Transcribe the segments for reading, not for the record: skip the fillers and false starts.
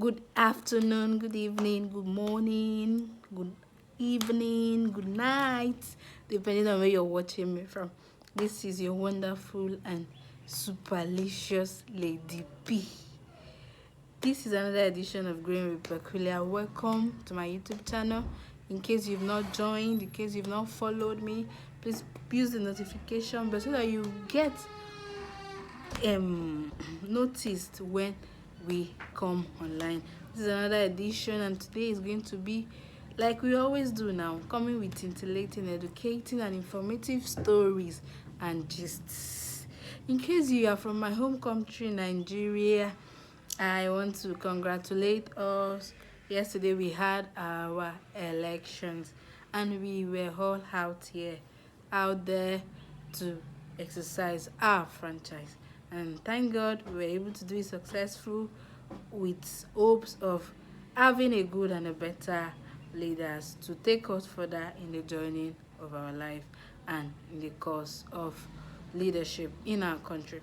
Good afternoon, good evening, good morning, good evening, good night, depending on where you're watching me from. This is your wonderful and superlicious Lady P. This is another edition of Green with Peculiar. Welcome to my YouTube channel. In case you've not joined, in case you've not followed me, please use the notification bell so that you get noticed when we come online. This is another edition, and today is going to be like we always do now, coming with scintillating, educating and informative stories and gists. In case you are from my home country, Nigeria, I want to congratulate us. Yesterday we had our elections and we were all out there to exercise our franchise. And thank God we were able to do it successful with hopes of having a good and a better leaders to take us further in the journey of our life and in the course of leadership in our country.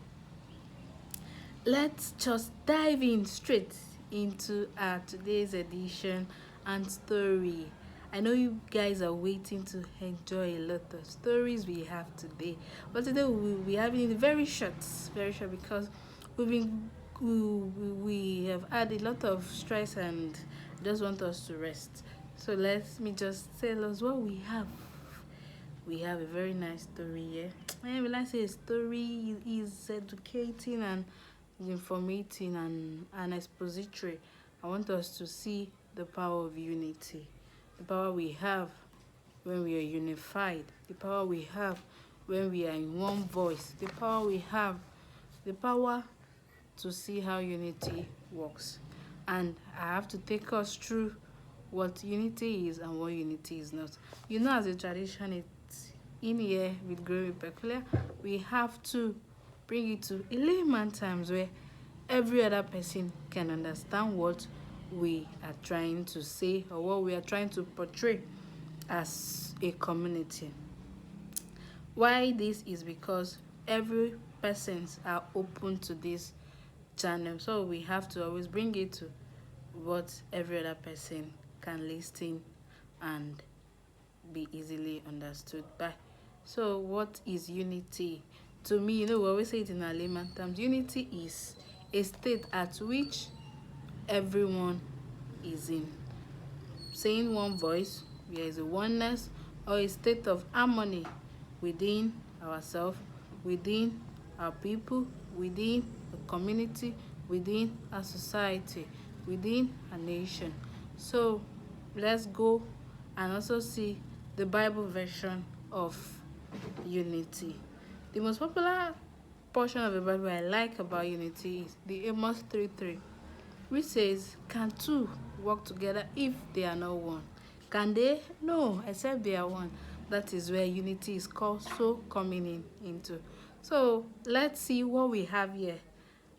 Let's just dive in straight into our today's edition and story. I know you guys are waiting to enjoy a lot of stories we have today, but today we'll be having it very short because we've been we have had a lot of stress and just want us to rest. So let me just tell us what we have. We have a very nice story here. And when I say a story is educating and informating and expository, I want us to see the power of unity, the power we have when we are unified, the power we have when we are in one voice, the power we have, the power to see how unity works. And I have to take us through what unity is and what unity is not. You know, as a tradition, it's in here with Growing Peculiar, we have to bring it to a layman terms where every other person can understand what we are trying to say or what we are trying to portray as a community. Why this is because every persons are open to this channel, so we have to always bring it to what every other person can listen and be easily understood by. So what is unity? To me, we always say it in our layman terms. Unity is a state at which everyone is in saying one voice. There is a oneness or a state of harmony within ourselves, within our people, within the community, within our society, within a nation. So let's go and also see the Bible version of unity. The most popular portion of the Bible I like about unity is the Amos 3:3, which says, "Can two work together if they are not one? Can they? No, except they are one." That is where unity is also coming into. So let's see what we have here,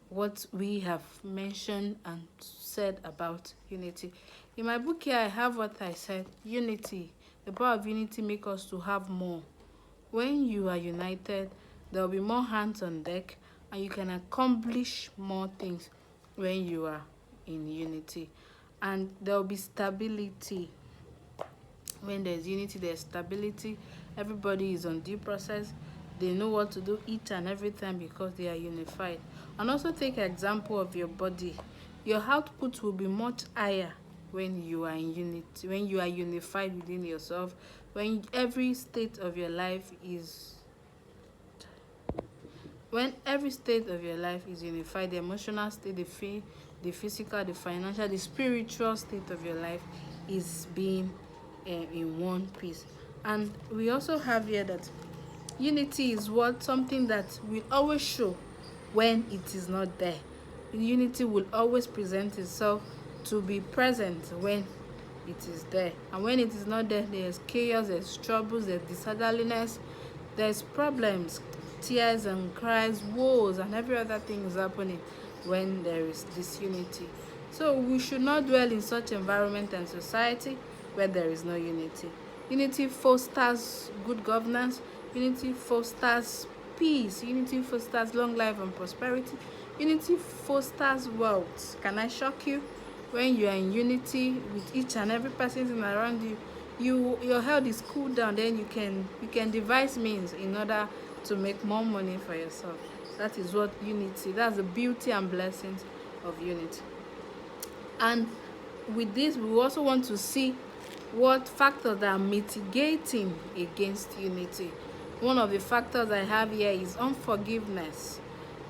what we have mentioned and said about unity. In my book here, I have what I said. Unity, the power of unity makes us to have more. When you are united, there will be more hands on deck and you can accomplish more things when you are in unity. And there will be stability. When there's unity, there's stability. Everybody is on due process. They know what to do each and every time because they are unified. And also take example of your body. Your output will be much higher when you are in unity, when you are unified within yourself, when every state of your life is unified, the emotional state, the physical, the financial, the spiritual state of your life is being in one piece. And we also have here that unity is something that will always show when it is not there. Unity will always present itself to be present when it is there, and when it is not there, there's chaos, there's troubles, there's disorderliness, there's problems, tears and cries, woes, and every other thing is happening when there is disunity. So we should not dwell in such environment and society where there is no unity. Unity fosters good governance. Unity fosters peace. Unity fosters long life and prosperity. Unity fosters wealth. Can I shock you? when you are in unity with each and every person around you, your health is cooled down, then you can devise means in order to make more money for yourself. That is what unity, that's the beauty and blessings of unity. And with this, we also want to see what factors are mitigating against unity. One of the factors I have here is unforgiveness.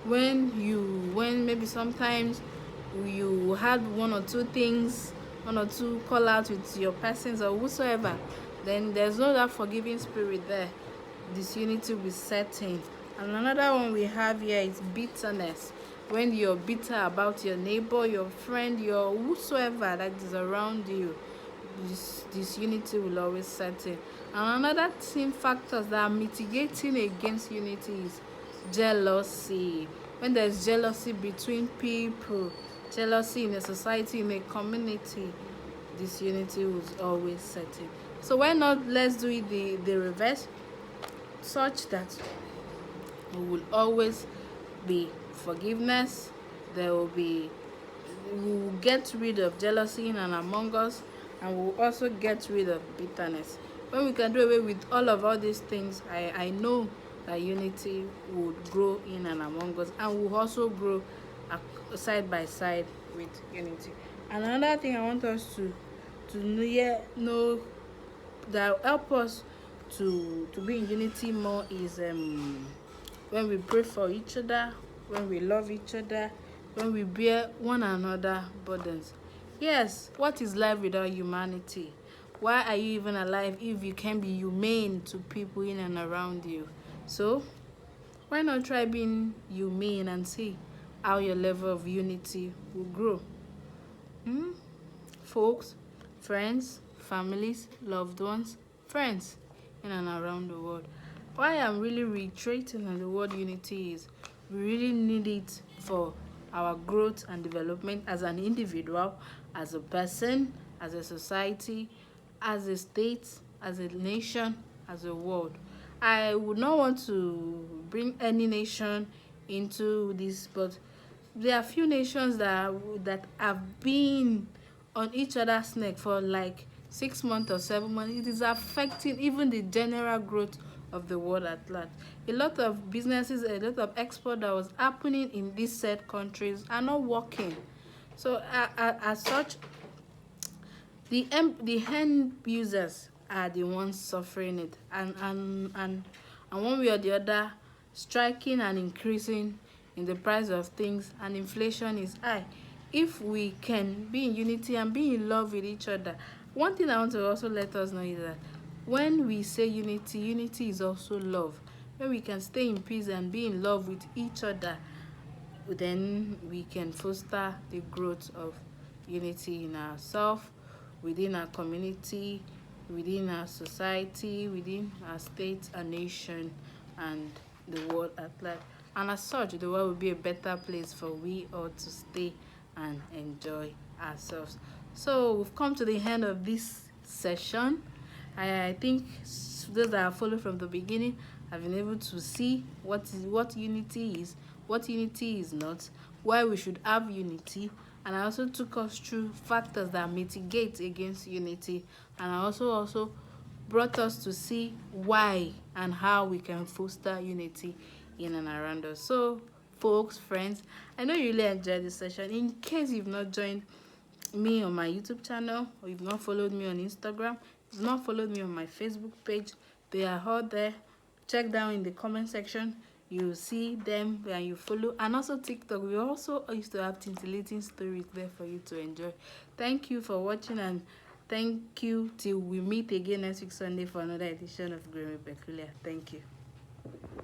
When maybe sometimes you had one or two things, one or two call out with your persons or whosoever, then there's no that forgiving spirit there. Disunity will set in. And another one we have here is bitterness. When you're bitter about your neighbor, your friend, your whosoever that is around you, this unity will always set in. And another thing, factors that are mitigating against unity is jealousy. When there's jealousy between people, jealousy in a society, in a community, this unity will always set in. So why not let's do it the reverse, such that there will always be forgiveness. We will get rid of jealousy in and among us, and we will also get rid of bitterness. When we can do away with all these things, I know that unity would grow in and among us, and will also grow side by side with unity. And another thing I want us to know that will help us to be in unity more is when we pray for each other, when we love each other, when we bear one another burdens. Yes, what is life without humanity? Why are you even alive if you can be humane to people in and around you? So why not try being humane and see how your level of unity will grow? Folks, friends, families, loved ones, friends in and around the world. Why I'm really reiterating on the word unity is we really need it for our growth and development as an individual, as a person, as a society, as a state, as a nation, as a world. I would not want to bring any nation into this, but there are few nations that have been on each other's neck for like 6 months or 7 months. It is affecting even the general growth of the world at large. A lot of businesses, a lot of export that was happening in these said countries are not working. So as such, the end users are the ones suffering it, and one way or the other, striking and increasing in the price of things, and inflation is high. If we can be in unity and be in love with each other, one thing I want to also let us know is that when we say unity, unity is also love. When we can stay in peace and be in love with each other, then we can foster the growth of unity in ourselves, within our community, within our society, within our state, our nation, and the world at large. And as such, the world will be a better place for we all to stay and enjoy ourselves. So we've come to the end of this session. I think those that have followed from the beginning have been able to see what unity is, what unity is not, why we should have unity, and I also took us through factors that mitigate against unity, and I also brought us to see why and how we can foster unity in and around us. So folks, friends, I know you really enjoyed this session. In case you've not joined me on my YouTube channel, or you've not followed me on Instagram, you've not followed me on my Facebook page, they are all there. Check down in the comment section, you see them and you follow. And also TikTok, we also used to have scintillating stories there for you to enjoy. Thank you for watching, and thank you till we meet again next week Sunday for another edition of Growing Peculiar. Thank you.